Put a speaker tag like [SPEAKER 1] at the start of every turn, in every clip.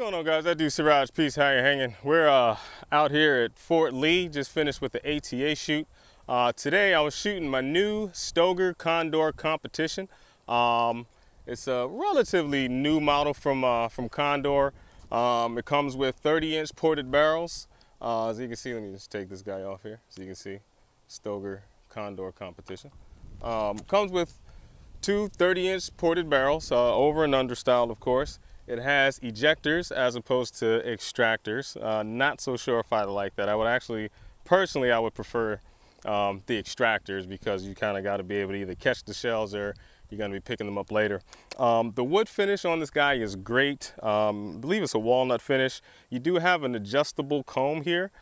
[SPEAKER 1] going on, guys? ThatDudeSirraj, peace, how you hanging? We're out here at Fort Lee, just finished with the ATA shoot. Today I was shooting my new Stoeger Condor Competition. It's a relatively new model from Condor. It comes with 30-inch ported barrels. As you can see, let me just take this guy off here so you can see Stoeger Condor Competition. Comes with two 30-inch ported barrels, over and under style, of course. It has ejectors as opposed to extractors. Not so sure if I like that. I would actually, personally, I would prefer the extractors because you kind of got to be able to either catch the shells or you're going to be picking them up later. The wood finish on this guy is great. I believe it's a walnut finish. You do have an adjustable comb here.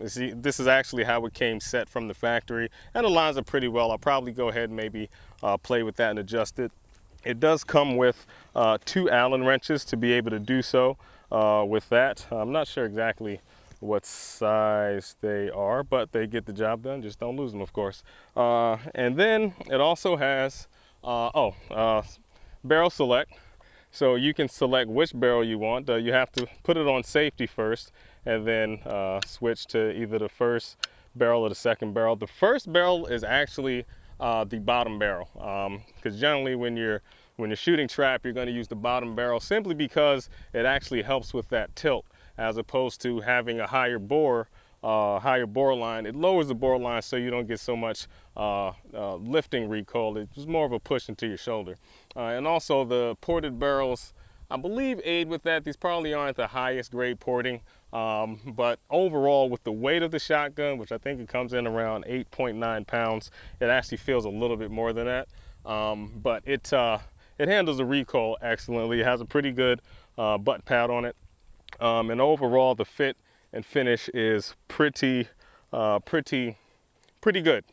[SPEAKER 1] See, this is actually how it came set from the factory, and it lines up pretty well. I'll probably go ahead and maybe play with that and adjust it. It does come with two Allen wrenches to be able to do so with that. I'm not sure exactly what size they are, but they get the job done. Just don't lose them, of course. And then it also has barrel select. So you can select which barrel you want. You have to put it on safety first and then switch to either the first barrel or the second barrel. The first barrel is actually the bottom barrel, because generally when you're shooting trap, you're going to use the bottom barrel simply because it actually helps with that tilt, as opposed to having a higher bore line. It lowers the bore line so you don't get so much lifting recoil. It's more of a push into your shoulder. And also the ported barrels, I believe, aid with that. These probably aren't the highest grade porting, but overall with the weight of the shotgun, which I think it comes in around 8.9 pounds, it actually feels a little bit more than that. But it handles the recoil excellently. It has a pretty good butt pad on it. And overall the fit and finish is pretty good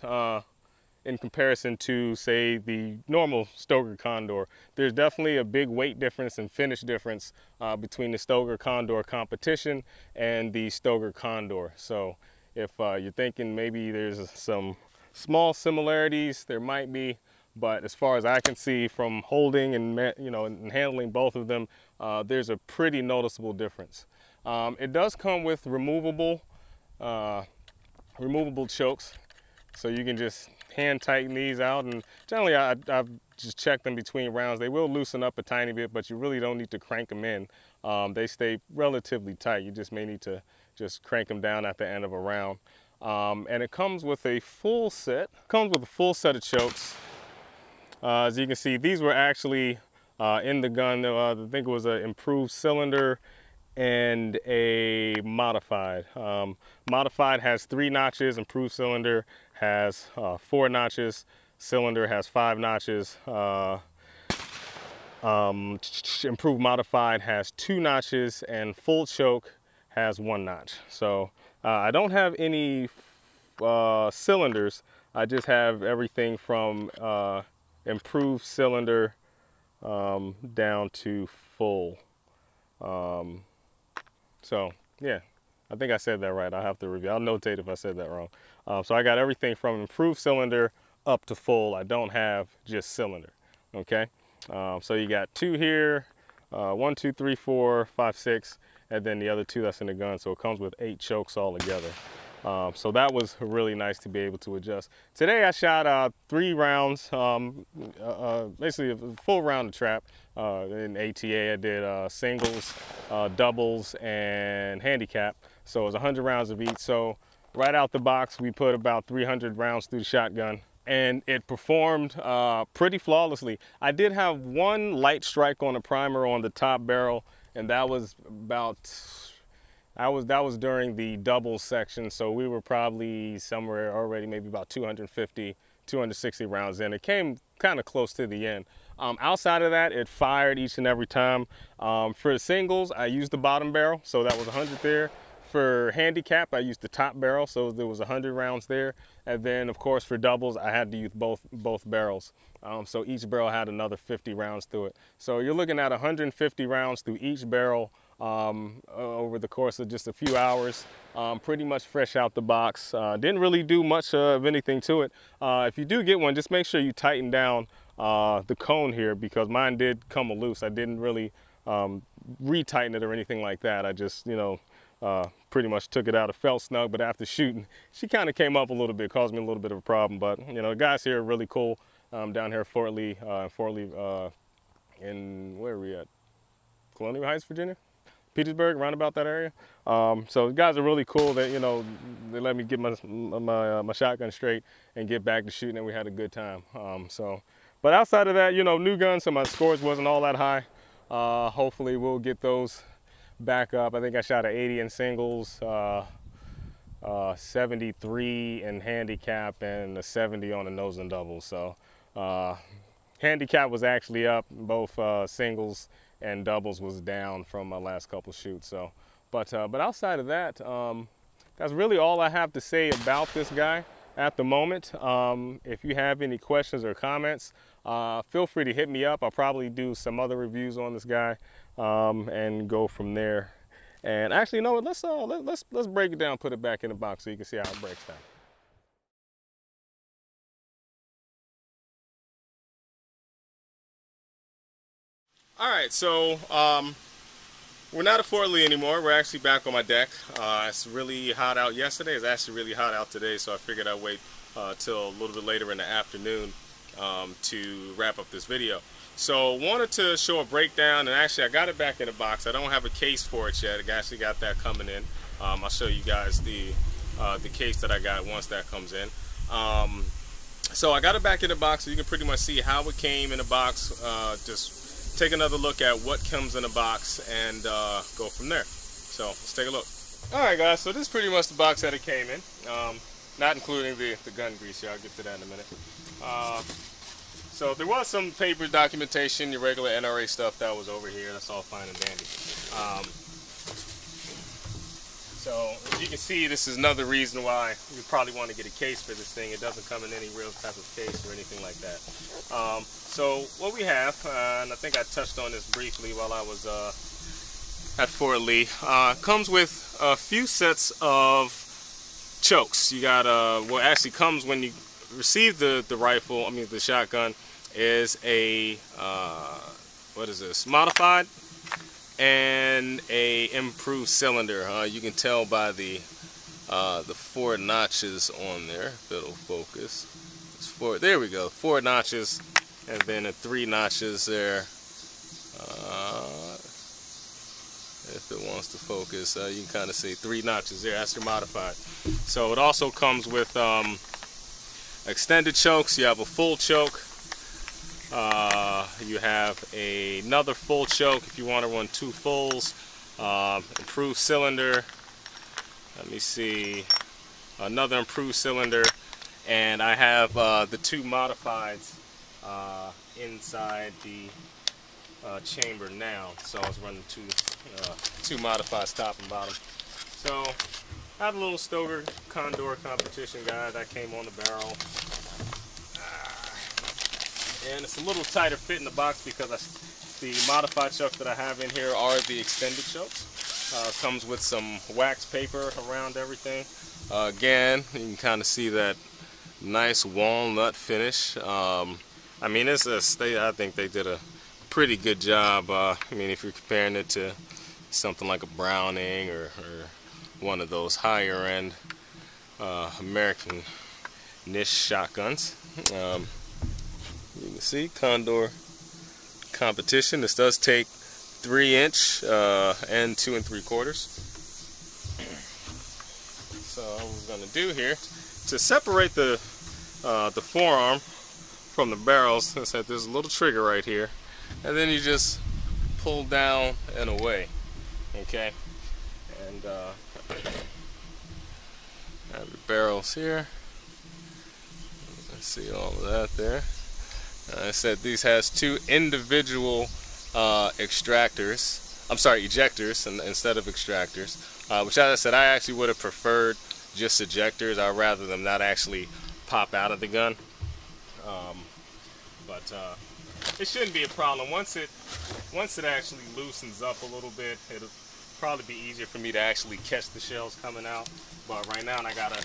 [SPEAKER 1] in comparison to, say, the normal Stoeger Condor. There's definitely a big weight difference and finish difference between the Stoeger Condor Competition and the Stoeger Condor. So if you're thinking maybe there's some small similarities, there might be, but as far as I can see from holding and and handling both of them, there's a pretty noticeable difference. It does come with removable chokes, so you can just hand tighten these out, and generally I've just checked them between rounds. They will loosen up a tiny bit, but you really don't need to crank them in. They stay relatively tight. You just may need to just crank them down at the end of a round. And it comes with a full set. Of chokes. As you can see, these were actually in the gun. I think it was an improved cylinder and a modified. Modified has 3 notches, improved cylinder has 4 notches, cylinder has 5 notches, improved modified has 2 notches, and full choke has 1 notch. So I don't have any cylinders. I just have everything from improved cylinder down to full. So yeah, I think I said that right. I'll have to review. I'll notate if I said that wrong. So I got everything from improved cylinder up to full. I don't have just cylinder. Okay. So you got 2 here, 1, 2, 3, 4, 5, 6, and then the other 2 that's in the gun. So it comes with 8 chokes all together. So that was really nice to be able to adjust. Today I shot 3 rounds, basically a full round of trap. In ATA I did singles, doubles, and handicap. So it was 100 rounds of each. So right out the box we put about 300 rounds through the shotgun, and it performed pretty flawlessly. I did have 1 light strike on the primer on the top barrel, and that was about that was during the doubles section, so we were probably somewhere already maybe about 250, 260 rounds in. It came kind of close to the end. Outside of that, it fired each and every time. For the singles, I used the bottom barrel, so that was 100 there. For handicap, I used the top barrel, so there was 100 rounds there. And then, of course, for doubles, I had to use both barrels. So each barrel had another 50 rounds through it. So you're looking at 150 rounds through each barrel over the course of just a few hours. Pretty much fresh out the box. Didn't really do much of anything to it. If you do get one, just make sure you tighten down the cone here, because mine did come loose. I didn't really retighten it or anything like that. I just, you know, pretty much took it out. It felt snug, but after shooting, she kind of came up a little bit, caused me a little bit of a problem. But, you know, the guys here are really cool down here at Fort Lee, in, where are we at? Colonial Heights, Virginia? Petersburg, around about that area. So the guys are really cool. That, you know, they let me get my shotgun straight and get back to shooting, and we had a good time. But outside of that, you know, new guns, so my scores wasn't all that high. Hopefully we'll get those back up. I think I shot an 80 in singles, 73 in handicap, and a 70 on the nose and doubles. So handicap was actually up, both singles and doubles was down from my last couple shoots. So, but outside of that, that's really all I have to say about this guy at the moment. If you have any questions or comments, feel free to hit me up. I'll probably do some other reviews on this guy and go from there. And actually, you know what? Let's break it down, put it back in the box so you can see how it breaks down. All right, so we're not at Fort Lee anymore. We're actually back on my deck. It's really hot out yesterday. It's actually really hot out today, so I figured I'd wait till a little bit later in the afternoon to wrap up this video. So wanted to show a breakdown, and actually I got it back in the box. I don't have a case for it yet. I actually got that coming in. I'll show you guys the case that I got once that comes in. So I got it back in the box, so you can pretty much see how it came in the box. Just take another look at what comes in the box and go from there. So let's take a look. All right, guys, so this is pretty much the box that it came in, not including the gun grease here. I'll get to that in a minute. So there was some paper documentation, your regular NRA stuff that was over here. That's all fine and dandy. So as you can see, this is another reason why you probably want to get a case for this thing. It doesn't come in any real type of case or anything like that. So what we have, and I think I touched on this briefly while I was at Fort Lee, comes with a few sets of chokes. You got what actually comes when you receive the rifle, I mean the shotgun, is a what is this, modified and a improved cylinder. You can tell by the 4 notches on there, if it'll focus. It's there we go, 4 notches, and then the 3 notches there. If it wants to focus, you can kind of see 3 notches there. That's your modified. So it also comes with extended chokes. You have a full choke. You have another full choke if you want to run 2 fulls. Improved cylinder. Let me see. Another improved cylinder. And I have the 2 modifieds inside the chamber now. So I was running 2 modifieds top and bottom. So I had a little Stoeger Condor Competition guy that came on the barrel. And it's a little tighter fit in the box because the modified chokes that I have in here are the extended chokes. Comes with some wax paper around everything. Again, you can kind of see that nice walnut finish. I mean, I think they did a pretty good job. I mean, if you're comparing it to something like a Browning or one of those higher end American niche shotguns. You can see Condor Competition. This does take 3" and 2 3/4. So what we're going to do here to separate the forearm from the barrels, let's have this little trigger right here, and then you just pull down and away. Okay, and have your barrels here. Let's see all of that there. I said these has 2 individual ejectors instead of extractors, which, as I said, I actually would have preferred just ejectors. I'd rather them not actually pop out of the gun. But it shouldn't be a problem. Once it actually loosens up a little bit, it'll probably be easier for me to actually catch the shells coming out. But right now I gotta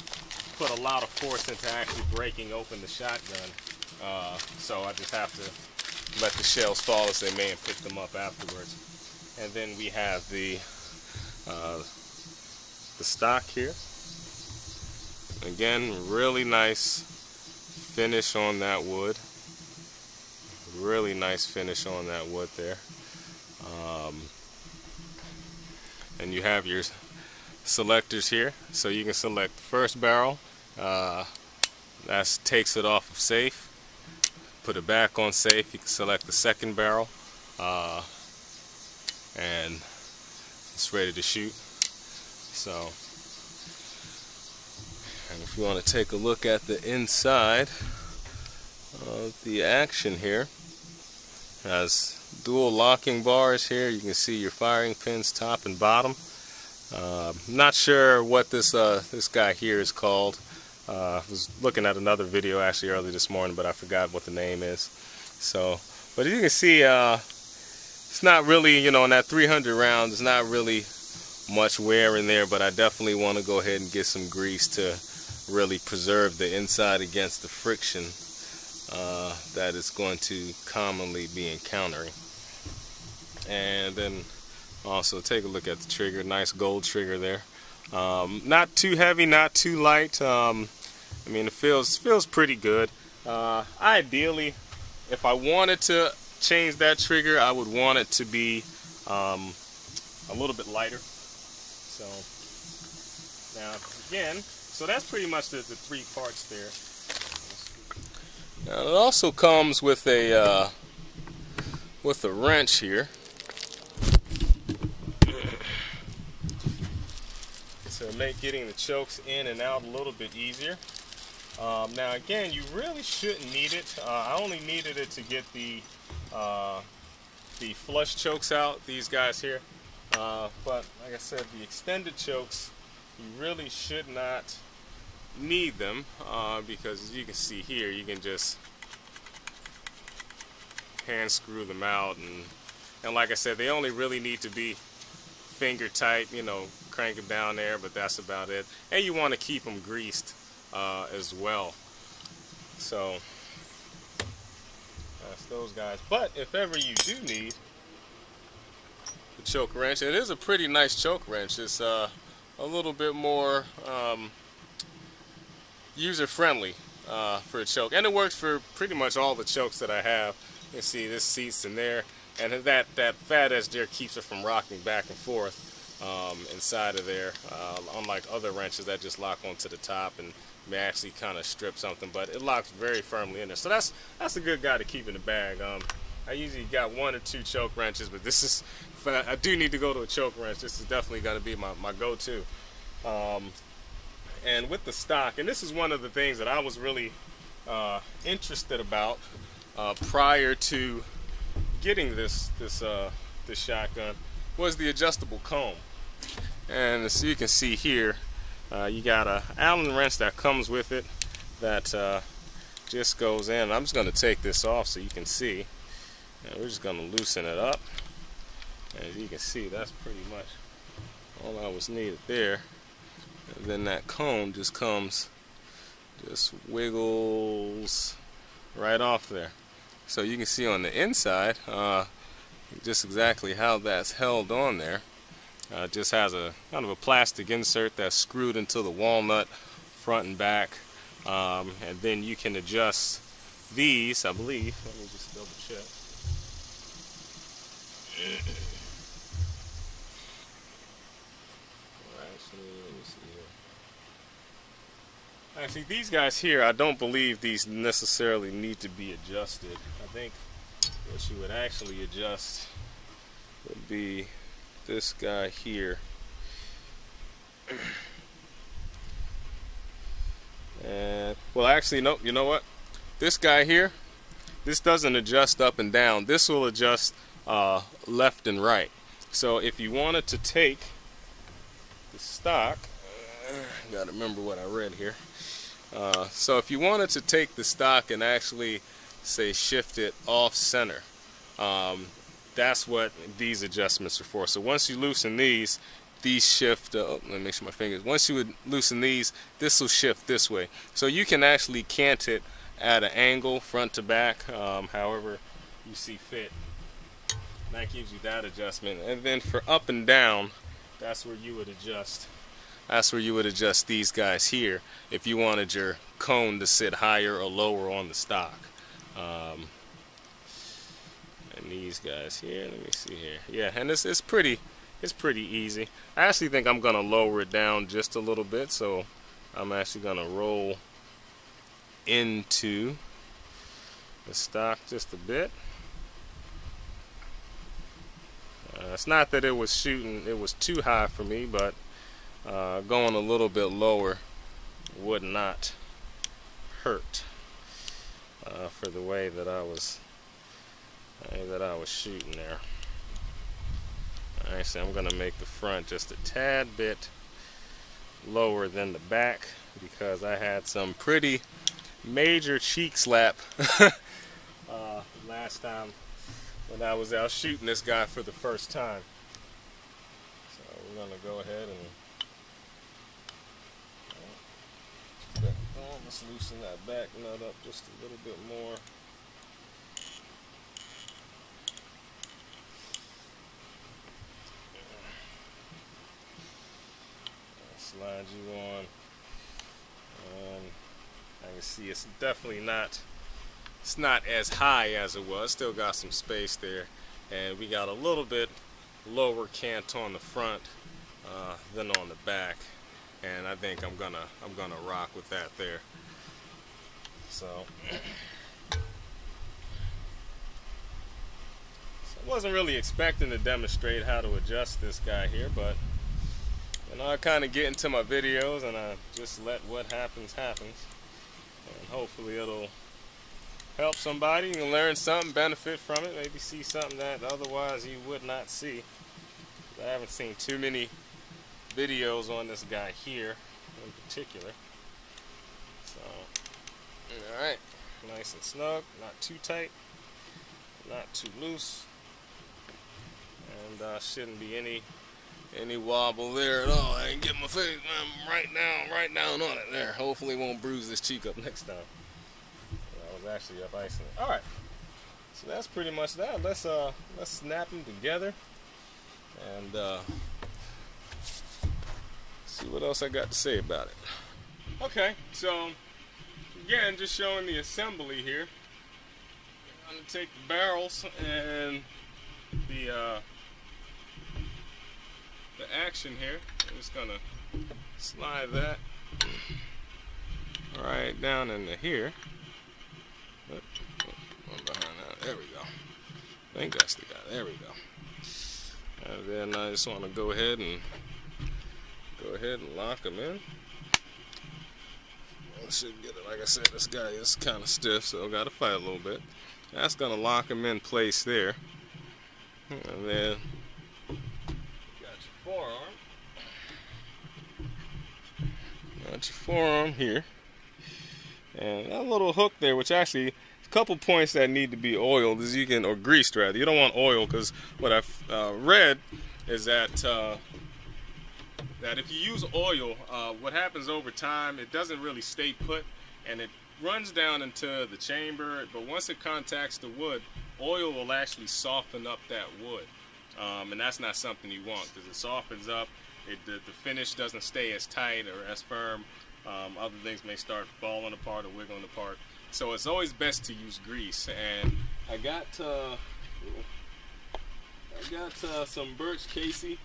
[SPEAKER 1] put a lot of force into actually breaking open the shotgun. So I just have to let the shells fall as they may and pick them up afterwards. And then we have the stock here. Again, really nice finish on that wood. Really nice finish on that wood there. And you have your selectors here, so you can select the first barrel. That takes it off of safe. Put it back on safe. You can select the second barrel, and it's ready to shoot. So, and if you want to take a look at the inside of the action here, it has dual locking bars here. You can see your firing pins top and bottom. Not sure what this guy here is called. I was looking at another video actually early this morning, but I forgot what the name is. So, but you can see it's not really, you know, in that 300 rounds, it's not really much wear in there, but I definitely want to go ahead and get some grease to really preserve the inside against the friction that it's going to commonly be encountering. And then also take a look at the trigger. Nice gold trigger there. Not too heavy, not too light. I mean, it feels pretty good. Ideally, if I wanted to change that trigger, I would want it to be a little bit lighter. So now again, so that's pretty much the three parts there. Now it also comes with a wrench here to make getting the chokes in and out a little bit easier. Now again, you really shouldn't need it. I only needed it to get the flush chokes out, these guys here. But like I said, the extended chokes, you really should not need them because as you can see here, you can just hand screw them out, and like I said, they only really need to be finger tight, you know, crank them down there, but that's about it. And you want to keep them greased as well. So that's those guys. But if ever you do need the choke wrench, it is a pretty nice choke wrench. It's a little bit more user-friendly for a choke, and it works for pretty much all the chokes that I have. You can see this seat's in there, and that fat edge there keeps it from rocking back and forth inside of there, unlike other wrenches that just lock onto the top and may actually kind of strip something, but it locks very firmly in there. So that's a good guy to keep in the bag. I usually got one or two choke wrenches, but this is, if I do need to go to a choke wrench, this is definitely going to be my go-to. And with the stock, and this is one of the things that I was really interested about prior to getting this shotgun, was the adjustable comb. And as you can see here, you got a Allen wrench that comes with it that just goes in. I'm just going to take this off so you can see, and we're just going to loosen it up. And as you can see, that's pretty much all I was needed there. And then that comb just comes, just wiggles right off there. So you can see on the inside just exactly how that's held on there. Just has a kind of a plastic insert that's screwed into the walnut front and back, and then you can adjust these, I believe. Let me just double check. Actually, these guys here, I don't believe these necessarily need to be adjusted. I think what you would actually adjust would be this guy here. And, well, actually, nope, you know what? This guy here, this doesn't adjust up and down. This will adjust left and right. So if you wanted to take the stock, gotta remember what I read here. So if you wanted to take the stock and actually, say, shift it off center, that's what these adjustments are for. So once you loosen these shift, let me make sure my fingers, once you would loosen these, this will shift this way. So you can actually cant it at an angle, front to back, however you see fit. That gives you that adjustment. And then for up and down, that's where you would adjust. That's where you would adjust these guys here if you wanted your cone to sit higher or lower on the stock. And these guys here, let me see here. Yeah, and it's pretty easy. I actually think I'm gonna lower it down just a little bit, so I'm actually gonna roll into the stock just a bit. It's not that it was too high for me, but going a little bit lower would not hurt for the way that I was shooting there. Alright, so I'm gonna make the front just a tad bit lower than the back because I had some pretty major cheek slap last time when I was out shooting this guy for the first time. So we're gonna go ahead and let's loosen that back nut up just a little bit more. Slide you on, and I can see it's definitely not. It's not as high as it was. Still got some space there, and we got a little bit lower cant on the front than on the back, and I think I'm gonna rock with that there. So I wasn't really expecting to demonstrate how to adjust this guy here, but you know, I kind of get into my videos and I just let what happens happens, and hopefully it'll help somebody. You can learn something, benefit from it, maybe see something that otherwise you would not see. I haven't seen too many videos on this guy here in particular. So, alright, nice and snug, not too tight, not too loose, and shouldn't be any wobble there at all. I ain't get my face right down on it there. Hopefully it won't bruise this cheek up next time. I was actually up icing it. Alright, so that's pretty much that. Let's snap them together and see what else I got to say about it. Okay, so again, just showing the assembly here. I'm going to take the barrels and the action here. I'm just going to slide that right down into here. One behind that. There we go. I think that's the guy. There we go. And then I just want to go ahead and lock them in. I should get it. Like I said, this guy is kind of stiff, so I got to fight a little bit. That's going to lock him in place there. And then got your forearm. Got your forearm here. And that little hook there, which actually, a couple points that need to be oiled, is you can, or greased rather. You don't want oil, because what I've read is that that if you use oil, what happens over time, it doesn't really stay put, and it runs down into the chamber, but once it contacts the wood, oil will actually soften up that wood, and that's not something you want, because it softens up, the finish doesn't stay as tight or as firm. Other things may start falling apart or wiggling apart, so it's always best to use grease. And I got some Birch Casey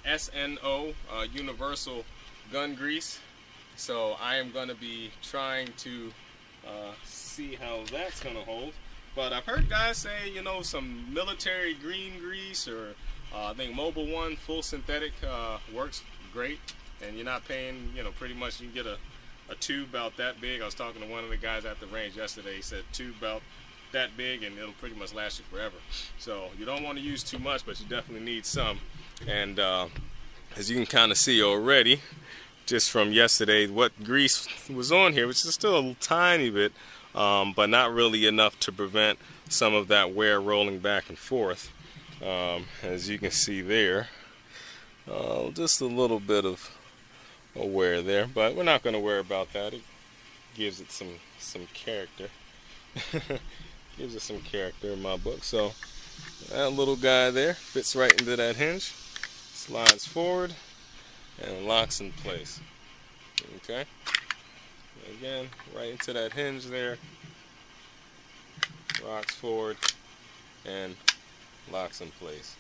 [SPEAKER 1] SNO universal gun grease, so I am going to be trying to see how that's going to hold. But I've heard guys say, you know, some military green grease, or I think Mobile One full synthetic works great, and you're not paying, you know, pretty much you can get a tube about that big. I was talking to one of the guys at the range yesterday. He said tube about that big and it'll pretty much last you forever. So you don't want to use too much, but you definitely need some. And as you can kind of see already, just from yesterday, what grease was on here, which is still a tiny bit, but not really enough to prevent some of that wear rolling back and forth. As you can see there, just a little bit of a wear there, but we're not going to worry about that. It gives it some character. Gives it some character in my book. So That little guy there fits right into that hinge, slides forward, and locks in place. Okay? Again, right into that hinge there, rocks forward, and locks in place.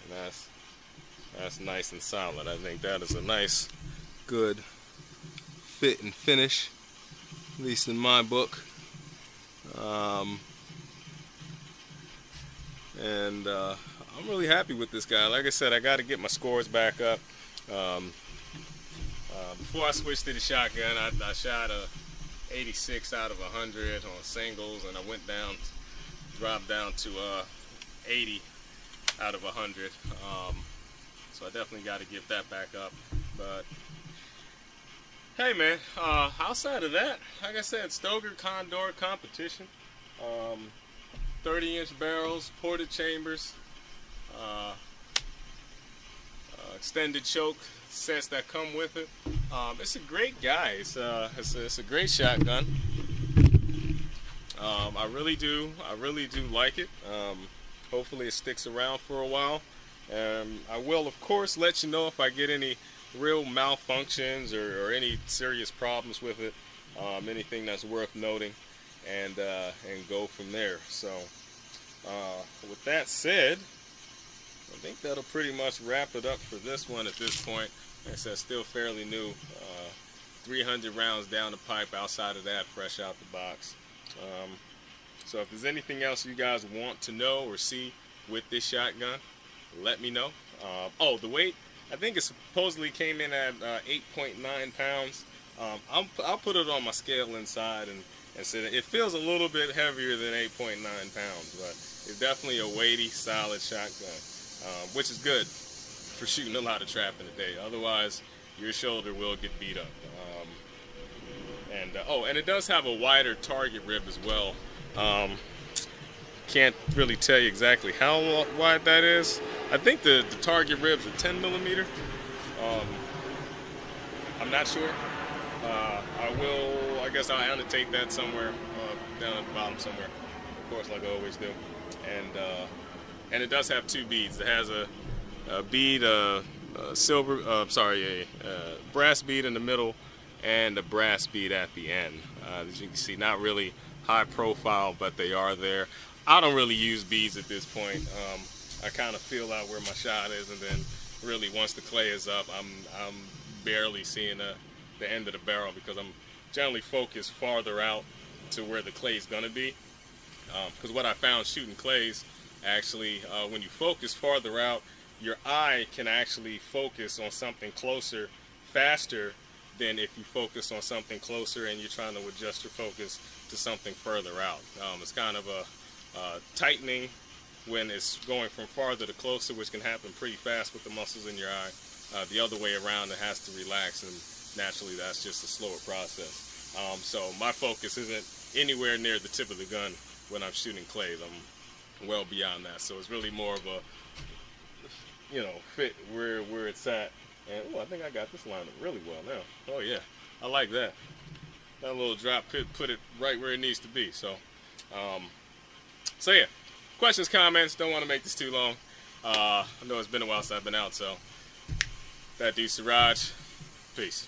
[SPEAKER 1] And that's nice and solid. I think that is a nice, good fit and finish, at least in my book. I'm really happy with this guy. Like I said, I got to get my scores back up. Before I switched to the shotgun, I shot a 86 out of 100 on singles, and I went down, dropped down to 80 out of 100. So I definitely got to get that back up. But hey, man, outside of that, like I said, Stoeger Condor Competition, 30-inch barrels, ported chambers, extended choke sets that come with it. It's a great guy. It's a great shotgun. I really do like it. Hopefully it sticks around for a while. I will, of course, let you know if I get any real malfunctions or any serious problems with it, anything that's worth noting, and go from there. So with that said, I think that'll pretty much wrap it up for this one at this point. Like I said, still fairly new. 300 rounds down the pipe, outside of that, fresh out the box. So if there's anything else you guys want to know or see with this shotgun, let me know. Oh, the weight, I think it supposedly came in at 8.9 pounds. I'll put it on my scale inside and say that it feels a little bit heavier than 8.9 pounds, but it's definitely a weighty, solid shotgun, which is good for shooting a lot of trap in a day. Otherwise, your shoulder will get beat up. Oh, and it does have a wider target rib as well. Can't really tell you exactly how wide that is. I think the target ribs are 10 millimeter. I'm not sure. I guess I'll annotate that somewhere down at the bottom somewhere, of course, like I always do. And it does have two beads. It has a bead, brass bead in the middle, and a brass bead at the end. As you can see, not really high profile, but they are there. I don't really use beads at this point. I kind of feel out where my shot is, and then really once the clay is up, I'm barely seeing the end of the barrel, because I'm generally focused farther out to where the clay is going to be. Because what I found shooting clays, actually, when you focus farther out, your eye can actually focus on something closer faster than if you focus on something closer and you're trying to adjust your focus to something further out. It's kind of a tightening when it's going from farther to closer, which can happen pretty fast with the muscles in your eye. The other way around, it has to relax, and naturally that's just a slower process. So my focus isn't anywhere near the tip of the gun when I'm shooting clays. I'm well beyond that. So it's really more of a, fit where it's at. And I think I got this lined up really well now. Oh yeah, I like that. That little drop put it right where it needs to be. So, so yeah, questions, comments. Don't want to make this too long. I know it's been a while since I've been out. So, ThatDudeSirraj, peace.